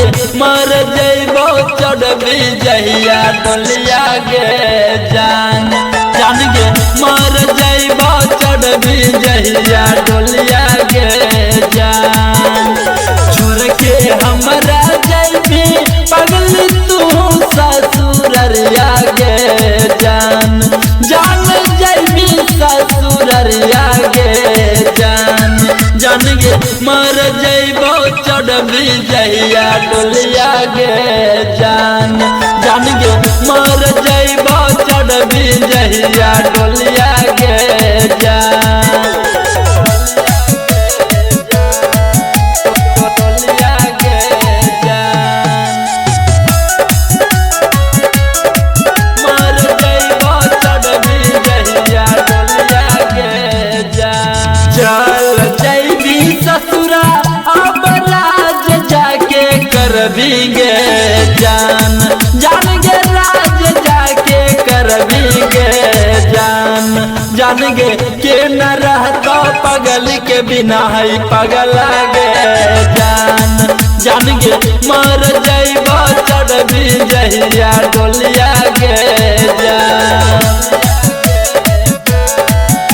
गे मर जइबो चढ़बी जहिया डोलिया गे जान जान गे मर जइबो चढ़बी जहिया डोलिया गे जान छोड़ के हमरा जइबी पगली तू ससुररिया गे जान जान जइबी ससुररिया गे जान जान गे मर जइबो चढ़बी जहिया डोलिया गे जान जान गे मर जइबो चढ़बी जहिया डोलिया गे जान डोलिया गे जान मर जइबो चढ़बी जहिया डोलिया गे जान चल जइबी ससुरा अब राज जाके करबी गे जान जान गे राज जाके करबी गे जान जान गे के न रहतो पगल के बिना है पगल गे जान जान गे मर जइबो चढ़बी जहिया डोलिया गे जान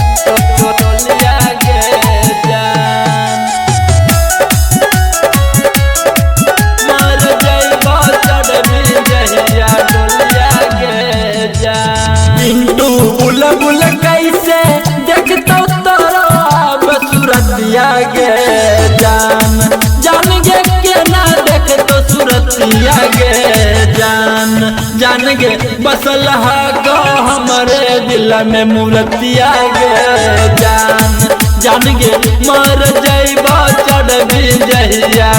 डोलिया गे जान मर जइबो चढ़बी जहिया डोलिया गे जान पिंटू बुलबुल कैसे देखतो तोरो अब सूरतिया गे जान जान गे के ना देखतो सूरतिया गे जान जान गे बसल गो हमरे दिल में मूर्तिया गे जान जान गे मर जइबो चढ़बी जहिया